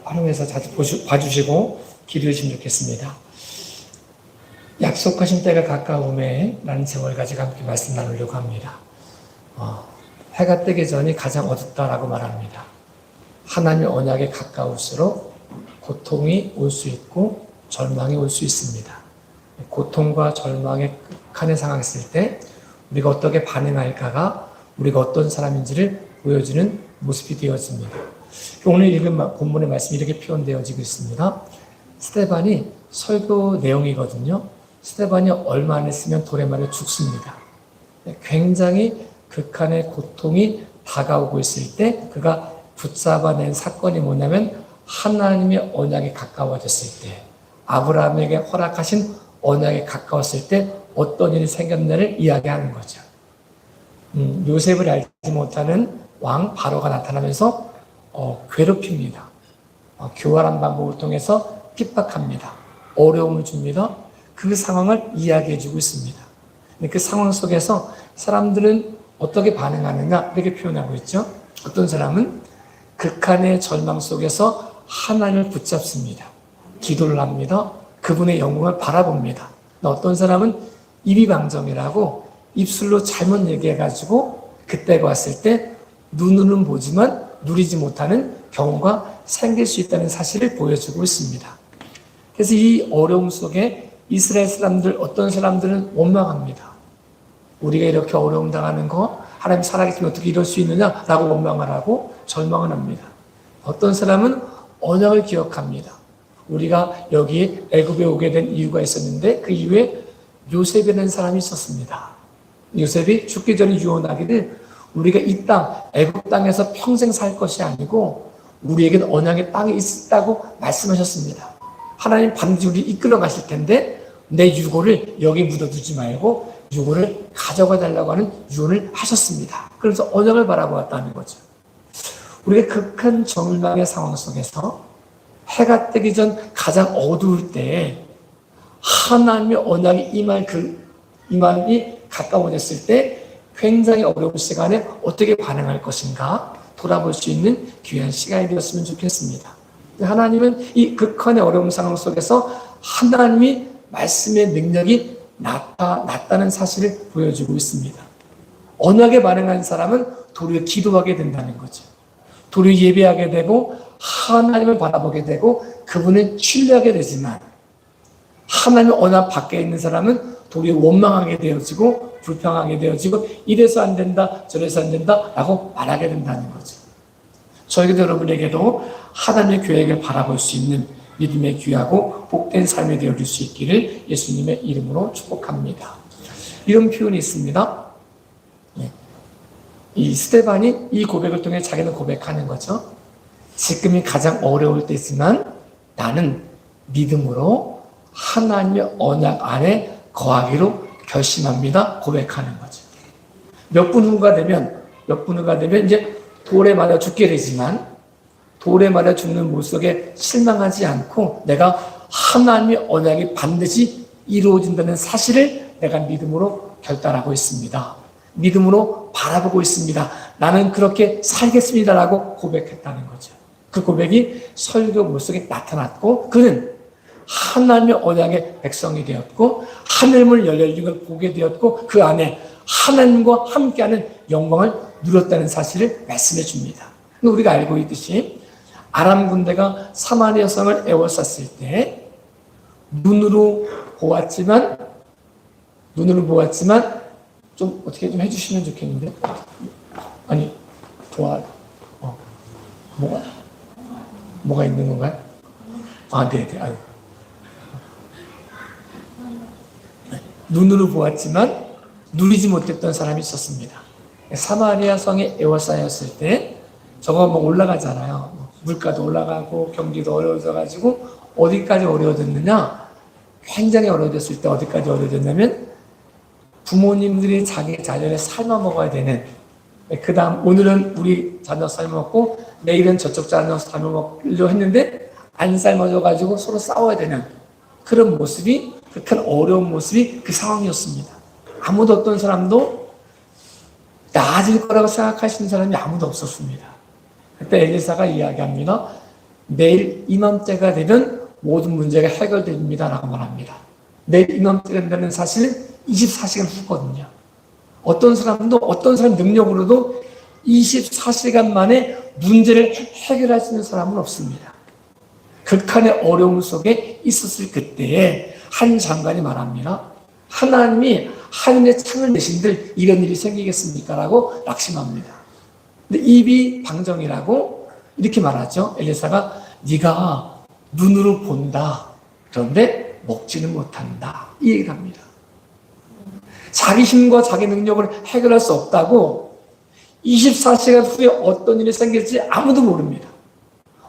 활용해서 자주 봐주시고 기도해주시면 좋겠습니다. 약속하신 때가 가까움에 라는 제목을 가지고 함께 말씀 나누려고 합니다. 해가 뜨기 전이 가장 어둡다라고 말합니다. 하나님의 언약에 가까울수록 고통이 올 수 있고 절망이 올 수 있습니다. 고통과 절망의 극한의 상황이 있을 때 우리가 어떻게 반응할까가 우리가 어떤 사람인지를 보여주는 모습이 되어집니다. 오늘 읽은 본문의 말씀이 이렇게 표현되어지고 있습니다. 스데반이 설교 내용이거든요. 스데반이 얼마 안 있으면 돌에 맞아 죽습니다. 굉장히 극한의 고통이 다가오고 있을 때 그가 붙잡아낸 사건이 뭐냐면 하나님의 언약에 가까워졌을 때, 아브라함에게 허락하신 언약에 가까웠을 때 어떤 일이 생겼나를 이야기하는 거죠. 요셉을 알지 못하는 왕 바로가 나타나면서 괴롭힙니다. 교활한 방법을 통해서 핍박합니다. 어려움을 줍니다. 그 상황을 이야기해주고 있습니다. 그 상황 속에서 사람들은 어떻게 반응하느냐 이렇게 표현하고 있죠. 어떤 사람은 극한의 절망 속에서 하나님을 붙잡습니다. 기도를 합니다. 그분의 영광을 바라봅니다. 어떤 사람은 이비방정이라고 입술로 잘못 얘기해가지고 그때가 왔을 때 눈으로는 보지만 누리지 못하는 경우가 생길 수 있다는 사실을 보여주고 있습니다. 그래서 이 어려움 속에 이스라엘 사람들, 어떤 사람들은 원망합니다. 우리가 이렇게 어려움 당하는 거 하나님 살아계시면 어떻게 이럴 수 있느냐라고 원망을 하고 절망을 합니다. 어떤 사람은 언약을 기억합니다. 우리가 여기 애굽에 오게 된 이유가 있었는데 그 이후에 요셉이라는 사람이 있었습니다. 요셉이 죽기 전에 유언하기를 우리가 이 땅, 애굽 땅에서 평생 살 것이 아니고 우리에게는 언약의 땅이 있다고 말씀하셨습니다. 하나님 반드시 우리 이끌어 가실 텐데 내 유고를 여기 묻어두지 말고 유고를 가져가 달라고 하는 유언을 하셨습니다. 그래서 언약을 바라보았다는 거죠. 우리가 극한 절망의 상황 속에서 해가 뜨기 전 가장 어두울 때 하나님의 언약이 임함이 가까워졌을 때 굉장히 어려운 시간에 어떻게 반응할 것인가 돌아볼 수 있는 귀한 시간이 되었으면 좋겠습니다. 하나님은 이 극한의 어려운 상황 속에서 하나님이 말씀의 능력이 나타났다는 사실을 보여주고 있습니다. 언약에 반응한 사람은 도리어 기도하게 된다는 거죠. 도리어 예배하게 되고 하나님을 바라보게 되고 그분을 신뢰하게 되지만 하나님의 언약 밖에 있는 사람은 도리어 원망하게 되어지고 불평하게 되어지고 이래서 안 된다 저래서 안 된다 라고 말하게 된다는 거죠. 저에게도 여러분에게도 하나님의 계획을 바라볼 수 있는 믿음의 귀하고 복된 삶이 되어줄 수 있기를 예수님의 이름으로 축복합니다. 이런 표현이 있습니다. 이 스데반이 이 고백을 통해 자기는 고백하는 거죠. 지금이 가장 어려울 때지만 나는 믿음으로 하나님의 언약 안에 거하기로 결심합니다. 고백하는 거죠. 몇 분 후가 되면 이제 돌에 맞아 죽게 되지만 돌에 맞아 죽는 모습 속에 실망하지 않고 내가 하나님의 언약이 반드시 이루어진다는 사실을 내가 믿음으로 결단하고 있습니다. 믿음으로 바라보고 있습니다. 나는 그렇게 살겠습니다라고 고백했다는 거죠. 그 고백이 설교 모습 속에 나타났고 그는 하나님의 언약의 백성이 되었고 하늘문 열려있는 걸 보게 되었고 그 안에 하나님과 함께하는 영광을 누렸다는 사실을 말씀해 줍니다. 우리가 알고 있듯이 아람 군대가 사마리아 성을 에워쌌을 때 눈으로 보았지만 좀 어떻게 좀 해주시면 좋겠는데 아니 좋아 뭐가 있는 건가요? 네네. 눈으로 보았지만 누리지 못했던 사람이 있었습니다. 사마리아 성에 에워싸였을 때 저거 올라가잖아요. 물가도 올라가고 경기도 어려워져가지고 어디까지 어려워졌느냐? 굉장히 어려워졌을 때 어디까지 어려워졌냐면 부모님들이 자기 자녀를 삶아 먹어야 되는 그 다음 오늘은 우리 자녀 삶아 먹고 내일은 저쪽 자녀 삶아 먹으려 했는데 안 삶아져가지고 서로 싸워야 되는 그런 모습이 큰 어려운 모습이 그 상황이었습니다. 아무도 어떤 사람도 나아질 거라고 생각하시는 사람이 아무도 없었습니다. 그때 엘리사가 이야기합니다. 내일 이맘때가 되면 모든 문제가 해결됩니다라고 말합니다. 내일 이맘때가 된다는 사실은 24시간 후거든요. 어떤 사람 능력으로도 24시간 만에 문제를 해결할 수 있는 사람은 없습니다. 극한의 어려움 속에 있었을 그때에 한 장관이 말합니다. 하나님이 하늘의 창을 내신들 이런 일이 생기겠습니까? 라고 낙심합니다. 근데 입이 방정이라고 이렇게 말하죠. 엘리사가 네가 눈으로 본다. 그런데 먹지는 못한다. 이 얘기를 합니다. 자기 힘과 자기 능력을 해결할 수 없다고 24시간 후에 어떤 일이 생길지 아무도 모릅니다.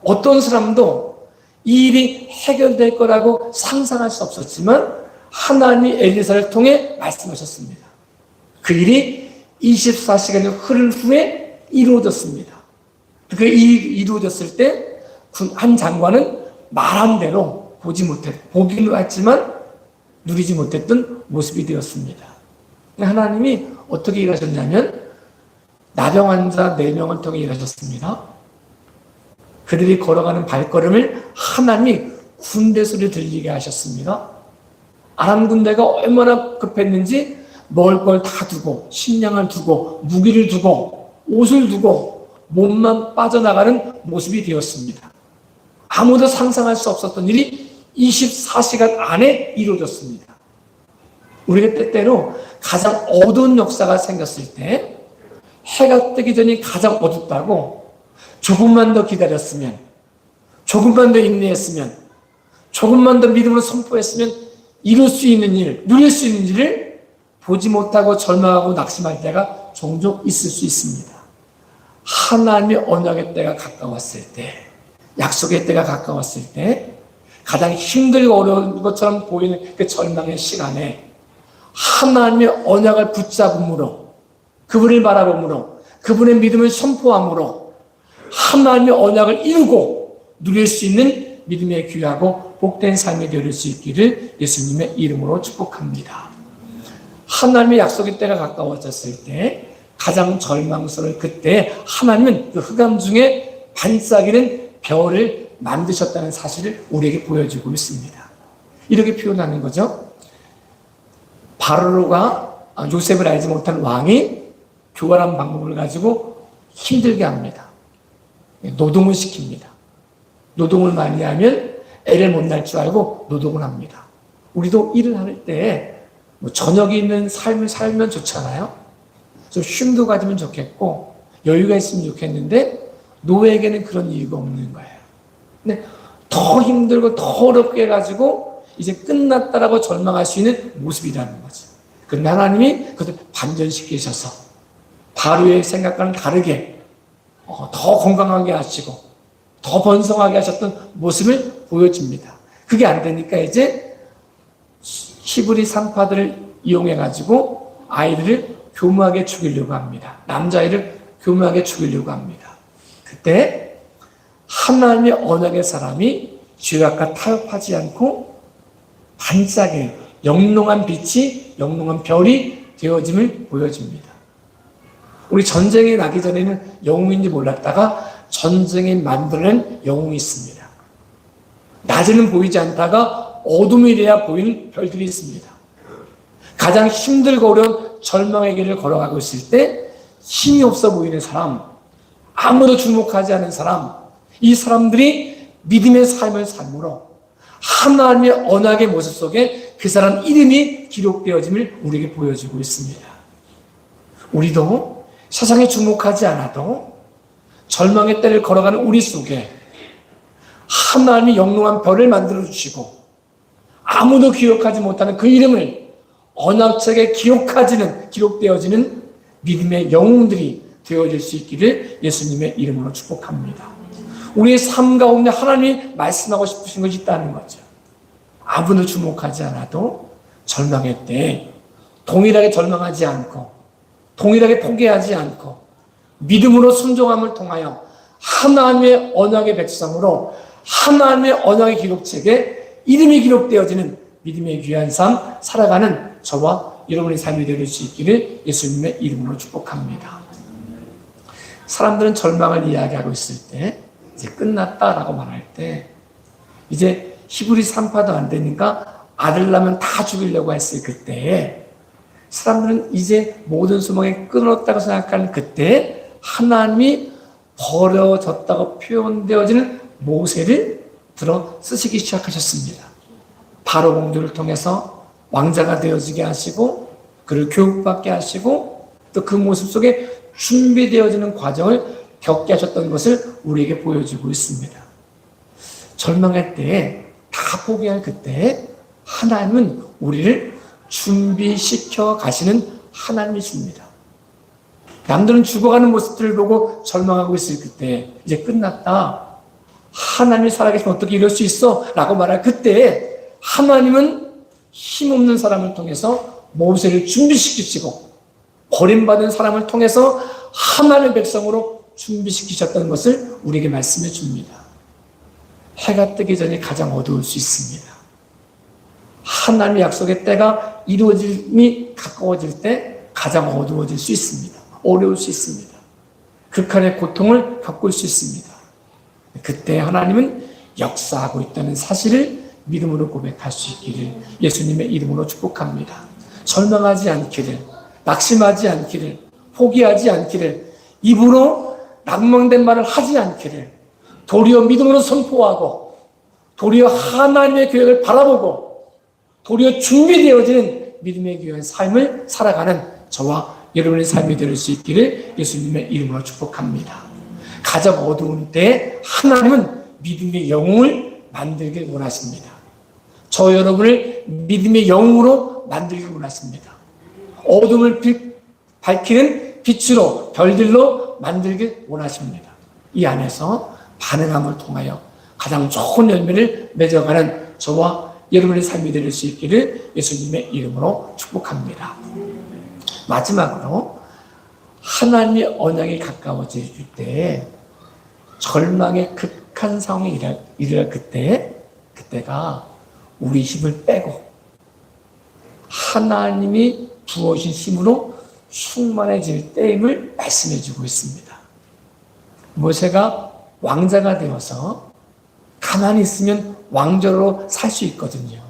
어떤 사람도 이 일이 해결될 거라고 상상할 수 없었지만 하나님이 엘리사를 통해 말씀하셨습니다. 그 일이 24시간이 흐른 후에 이루어졌습니다. 그 일이 이루어졌을 때 한 장관은 말한 대로 보기는 했지만 누리지 못했던 모습이 되었습니다. 하나님이 어떻게 일하셨냐면 나병 환자 4명을 통해 일하셨습니다. 그들이 걸어가는 발걸음을 하나님이 군대 소리 들리게 하셨습니다. 아람 군대가 얼마나 급했는지 먹을 걸 다 두고 식량을 두고 무기를 두고 옷을 두고 몸만 빠져나가는 모습이 되었습니다. 아무도 상상할 수 없었던 일이 24시간 안에 이루어졌습니다. 우리가 때때로 가장 어두운 역사가 생겼을 때 해가 뜨기 전이 가장 어둡다고 조금만 더 기다렸으면, 조금만 더 인내했으면, 조금만 더 믿음으로 선포했으면 이룰 수 있는 일, 누릴 수 있는 일을 보지 못하고 절망하고 낙심할 때가 종종 있을 수 있습니다. 하나님의 언약의 때가 가까웠을 때, 약속의 때가 가까웠을 때 가장 힘들고 어려운 것처럼 보이는 그 절망의 시간에 하나님의 언약을 붙잡음으로, 그분을 바라봄으로, 그분의 믿음을 선포함으로 하나님의 언약을 이루고 누릴 수 있는 믿음의 귀하고 복된 삶이 되어질 수 있기를 예수님의 이름으로 축복합니다. 하나님의 약속의 때가 가까워졌을 때 가장 절망스러울 그때 하나님은 그 흑암 중에 반짝이는 별을 만드셨다는 사실을 우리에게 보여주고 있습니다. 이렇게 표현하는 거죠. 바로가 요셉을 알지 못한 왕이 교활한 방법을 가지고 힘들게 합니다. 노동을 시킵니다. 노동을 많이 하면 애를 못 낳을 줄 알고 노동을 합니다. 우리도 일을 할 때 저녁이 있는 삶을 살면 좋잖아요. 좀 쉼도 가지면 좋겠고 여유가 있으면 좋겠는데 노예에게는 그런 이유가 없는 거예요. 근데 더 힘들고 더 어렵게 해가지고 이제 끝났다라고 절망할 수 있는 모습이라는 거죠. 그런데 하나님이 그것을 반전시키셔서 바로의 생각과는 다르게 더 건강하게 하시고 더 번성하게 하셨던 모습을 보여줍니다. 그게 안 되니까 이제 히브리 상파들을 이용해가지고 아이들을 교묘하게 죽이려고 합니다. 남자아이를 교묘하게 죽이려고 합니다. 그때 하나님의 언약의 사람이 죄악과 타협하지 않고 반짝이는 영롱한 빛이 영롱한 별이 되어짐을 보여줍니다. 우리 전쟁이 나기 전에는 영웅인지 몰랐다가 전쟁이 만들어낸 영웅이 있습니다. 낮에는 보이지 않다가 어둠이 돼야 보이는 별들이 있습니다. 가장 힘들고 어려운 절망의 길을 걸어가고 있을 때 힘이 없어 보이는 사람, 아무도 주목하지 않은 사람, 이 사람들이 믿음의 삶을 삶으로 하나님의 언약의 모습 속에 그 사람 이름이 기록되어짐을 우리에게 보여주고 있습니다. 우리도 세상에 주목하지 않아도 절망의 때를 걸어가는 우리 속에 하나님이 영롱한 별을 만들어주시고 아무도 기억하지 못하는 그 이름을 언약책에 기록되어지는 믿음의 영웅들이 되어질 수 있기를 예수님의 이름으로 축복합니다. 우리의 삶 가운데 하나님이 말씀하고 싶으신 것이 있다는 거죠. 아무도 주목하지 않아도 절망의 때 동일하게 절망하지 않고 동일하게 포기하지 않고 믿음으로 순종함을 통하여 하나님의 언약의 백성으로 하나님의 언약의 기록책에 이름이 기록되어지는 믿음의 귀한 삶 살아가는 저와 여러분의 삶이 되어질 수 있기를 예수님의 이름으로 축복합니다. 사람들은 절망을 이야기하고 있을 때 이제 끝났다라고 말할 때, 이제 히브리 3파도 안 되니까 아들 낳으면 다 죽이려고 했을 그때에 사람들은 이제 모든 소망이 끊었다고 생각하는 그때 하나님이 버려졌다고 표현되어지는 모세를 들어 쓰시기 시작하셨습니다. 바로 공주를 통해서 왕자가 되어지게 하시고 그를 교육받게 하시고 또 그 모습 속에 준비되어지는 과정을 겪게 하셨던 것을 우리에게 보여주고 있습니다. 절망할 때에 다 포기할 그때에 하나님은 우리를 준비시켜 가시는 하나님이십니다. 남들은 죽어가는 모습들을 보고 절망하고 있을 그때 이제 끝났다. 하나님이 살아계시면 어떻게 이럴 수 있어? 라고 말할 그때에 하나님은 힘없는 사람을 통해서 모세를 준비시키시고 버림받은 사람을 통해서 하나님의 백성으로 준비시키셨다는 것을 우리에게 말씀해 줍니다. 해가 뜨기 전에 가장 어두울 수 있습니다. 하나님의 약속의 때가 이루어짐이 가까워질 때 가장 어두워질 수 있습니다. 어려울 수 있습니다. 극한의 고통을 겪을 수 있습니다. 그때 하나님은 역사하고 있다는 사실을 믿음으로 고백할 수 있기를 예수님의 이름으로 축복합니다. 절망하지 않기를, 낙심하지 않기를, 포기하지 않기를, 입으로 낭망된 말을 하지 않기를, 도리어 믿음으로 선포하고 도리어 하나님의 계획을 바라보고 도리어 준비되어지는 믿음의 귀한 삶을 살아가는 저와 여러분의 삶이 될 수 있기를 예수님의 이름으로 축복합니다. 가장 어두운 때에 하나님은 믿음의 영웅을 만들길 원하십니다. 저 여러분을 믿음의 영웅으로 만들길 원하십니다. 어둠을 밝히는 빛으로 별들로 만들길 원하십니다. 이 안에서 반응함을 통하여 가장 좋은 열매를 맺어가는 저와 여러분의 삶이 될 수 있기를 예수님의 이름으로 축복합니다. 마지막으로 하나님의 언약이 가까워질 때 절망의 극한 상황이 이르러 그때가 우리 힘을 빼고 하나님이 부어주신 힘으로 충만해질 때임을 말씀해 주고 있습니다. 모세가 왕자가 되어서 가만히 있으면 왕자로 살 수 있거든요.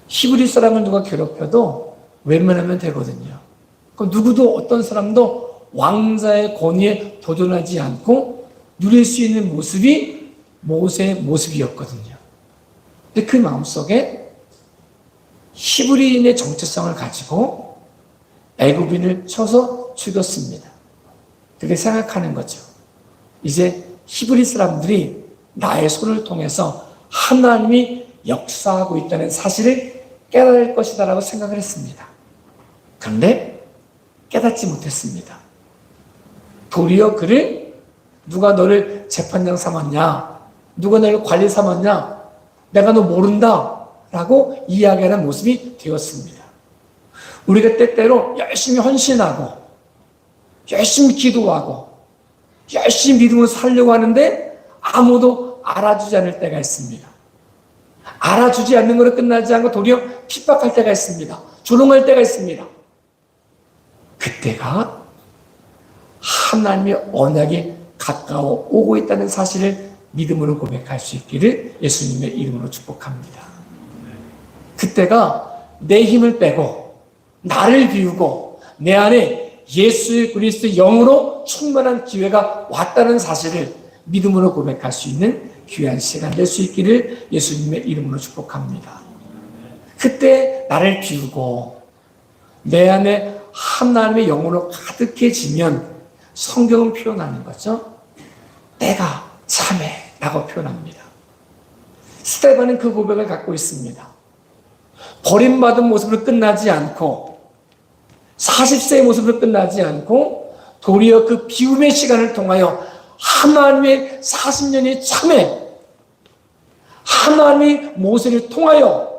히브리 사람을 누가 괴롭혀도 웬만하면 되거든요. 누구도 어떤 사람도 왕자의 권위에 도전하지 않고 누릴 수 있는 모습이 모세의 모습이었거든요. 근데 그 마음속에 히브리인의 정체성을 가지고 애굽인을 쳐서 죽였습니다. 그렇게 생각하는 거죠. 이제 히브리 사람들이 나의 손을 통해서 하나님이 역사하고 있다는 사실을 깨달을 것이다 라고 생각을 했습니다. 그런데 깨닫지 못했습니다. 도리어 그를 누가 너를 재판장 삼았냐? 누가 너를 관리 삼았냐? 내가 너 모른다 라고 이야기하는 모습이 되었습니다. 우리가 때때로 열심히 헌신하고 열심히 기도하고 열심히 믿음을 살려고 하는데 아무도 알아주지 않을 때가 있습니다. 알아주지 않는 것으로 끝나지 않고 도리어 핍박할 때가 있습니다. 조롱할 때가 있습니다. 그때가 하나님의 언약이 가까워 오고 있다는 사실을 믿음으로 고백할 수 있기를 예수님의 이름으로 축복합니다. 그때가 내 힘을 빼고 나를 비우고 내 안에 예수 그리스도의 영으로 충만한 기회가 왔다는 사실을 믿음으로 고백할 수 있는 귀한 시간 될 수 있기를 예수님의 이름으로 축복합니다. 그때 나를 비우고 내 안에 하나님의 영으로 가득해지면 성경은 표현하는 거죠. 내가 참해라고 표현합니다. 스데반은 그 고백을 갖고 있습니다. 버림받은 모습으로 끝나지 않고 40세의 모습으로 끝나지 않고 도리어 그 비움의 시간을 통하여 하나님의 40년의 참회, 하나님이 모세를 통하여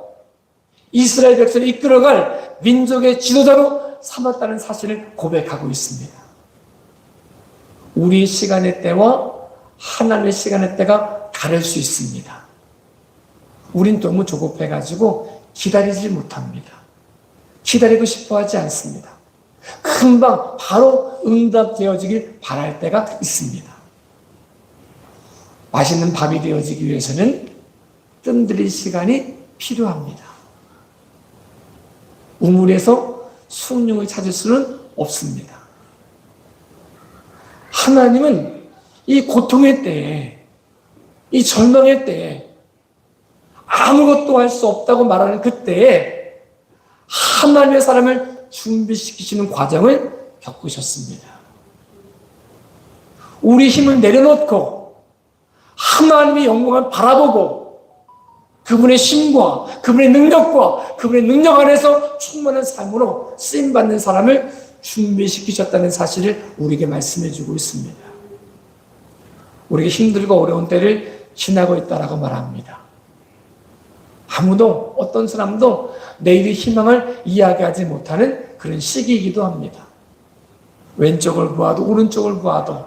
이스라엘 백성을 이끌어갈 민족의 지도자로 삼았다는 사실을 고백하고 있습니다. 우리 시간의 때와 하나님의 시간의 때가 다를 수 있습니다. 우린 너무 조급해가지고 기다리지 못합니다. 기다리고 싶어 하지 않습니다. 금방 바로 응답되어지길 바랄 때가 있습니다. 맛있는 밥이 되어지기 위해서는 뜸들일 시간이 필요합니다. 우물에서 숭늉을 찾을 수는 없습니다. 하나님은 이 고통의 때에, 이 절망의 때에 아무것도 할 수 없다고 말하는 그때에 하나님의 사람을 준비시키시는 과정을 겪으셨습니다. 우리 힘을 내려놓고 하나님의 영광을 바라보고 그분의 힘과 그분의 능력과 그분의 능력 안에서 충만한 삶으로 쓰임받는 사람을 준비시키셨다는 사실을 우리에게 말씀해 주고 있습니다. 우리에게 힘들고 어려운 때를 지나고 있다라고 말합니다. 아무도 어떤 사람도 내일의 희망을 이야기하지 못하는 그런 시기이기도 합니다. 왼쪽을 보아도 오른쪽을 보아도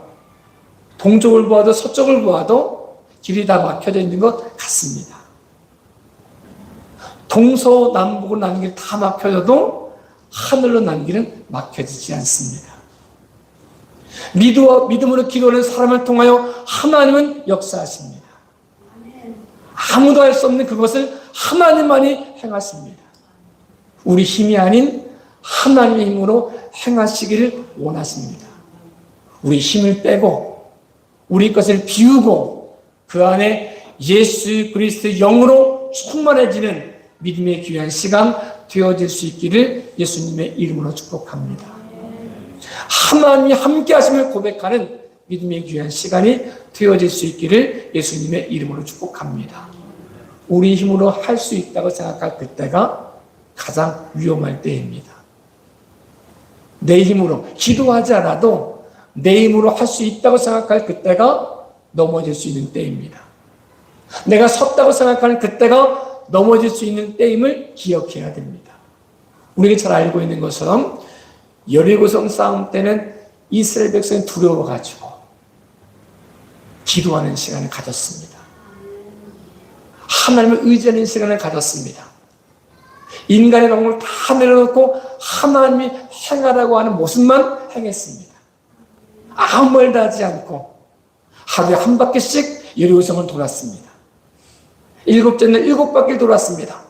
동쪽을 보아도 서쪽을 보아도 길이 다 막혀져 있는 것 같습니다. 동서남북으로 나는 길 다 막혀져도 하늘로 나는 길은 막혀지지 않습니다. 믿음으로 기도하는 사람을 통하여 하나님은 역사하십니다. 아무도 할 수 없는 그것을 하나님만이 행하십니다. 우리 힘이 아닌 하나님의 힘으로 행하시기를 원하십니다. 우리 힘을 빼고 우리 것을 비우고 그 안에 예수 그리스도의 영으로 충만해지는 믿음의 귀한 시간 되어질 수 있기를 예수님의 이름으로 축복합니다. 하나님이 함께 하심을 고백하는 믿음의 귀한 시간이 되어질 수 있기를 예수님의 이름으로 축복합니다. 우리 힘으로 할 수 있다고 생각할 그때가 가장 위험할 때입니다. 내 힘으로 기도하지 않아도 내 힘으로 할 수 있다고 생각할 그때가 넘어질 수 있는 때입니다. 내가 섰다고 생각하는 그때가 넘어질 수 있는 때임을 기억해야 됩니다. 우리가 잘 알고 있는 것처럼 여리고성 싸움 때는 이스라엘 백성이 두려워가지고 기도하는 시간을 가졌습니다. 하나님을 의지하는 시간을 가졌습니다. 인간의 방법을 다 내려놓고 하나님이 행하라고 하는 모습만 행했습니다. 아무 말도 하지 않고 하루에 한 바퀴씩 여리고성을 돌았습니다. 7째는 7바퀴를 돌았습니다.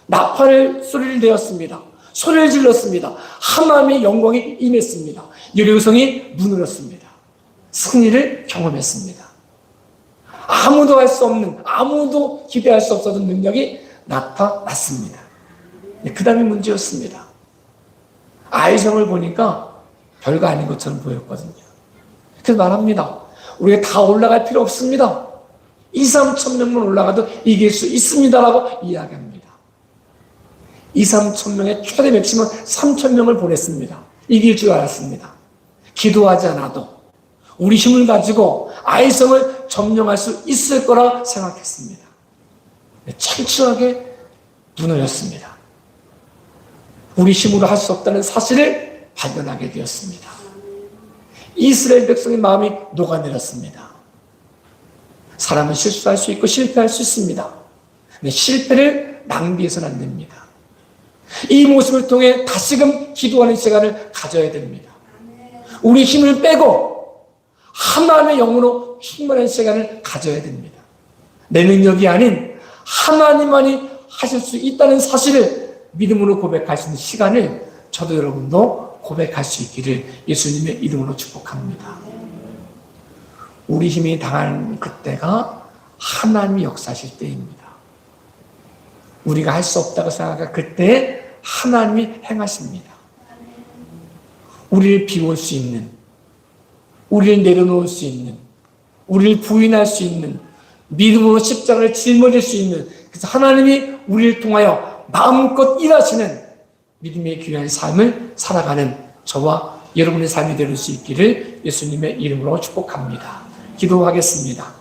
나팔 소리를 내었습니다. 소리를 질렀습니다. 하나님의 영광이 임했습니다. 여리고성이 무너졌습니다. 승리를 경험했습니다. 아무도 할 수 없는, 아무도 기대할 수 없었던 능력이 나타났습니다. 그 다음에 문제였습니다. 아이성을 보니까 별거 아닌 것처럼 보였거든요. 그래서 말합니다. 우리가 다 올라갈 필요 없습니다. 2-3천 명만 올라가도 이길 수 있습니다라고 이야기합니다. 2-3천 명의 최대 맥시멈 3천 명을 보냈습니다. 이길 줄 알았습니다. 기도하지 않아도 우리 힘을 가지고 아이성을 점령할 수 있을 거라 생각했습니다. 철저하게 무너졌습니다. 우리 힘으로 할 수 없다는 사실을 발견하게 되었습니다. 이스라엘 백성의 마음이 녹아내렸습니다. 사람은 실수할 수 있고 실패할 수 있습니다. 근데 실패를 낭비해서는 안 됩니다. 이 모습을 통해 다시금 기도하는 시간을 가져야 됩니다. 우리 힘을 빼고 하나님의 영으로 충만한 시간을 가져야 됩니다. 내 능력이 아닌 하나님만이 하실 수 있다는 사실을 믿음으로 고백할 수 있는 시간을 저도 여러분도 고백할 수 있기를 예수님의 이름으로 축복합니다. 우리 힘이 당한 그때가 하나님이 역사하실 때입니다. 우리가 할 수 없다고 생각할 그때에 하나님이 행하십니다. 우리를 비울 수 있는, 우리를 내려놓을 수 있는, 우리를 부인할 수 있는, 믿음으로 십자가를 짊어질 수 있는, 그래서 하나님이 우리를 통하여 마음껏 일하시는 믿음의 귀한 삶을 살아가는 저와 여러분의 삶이 될 수 있기를 예수님의 이름으로 축복합니다. 기도하겠습니다.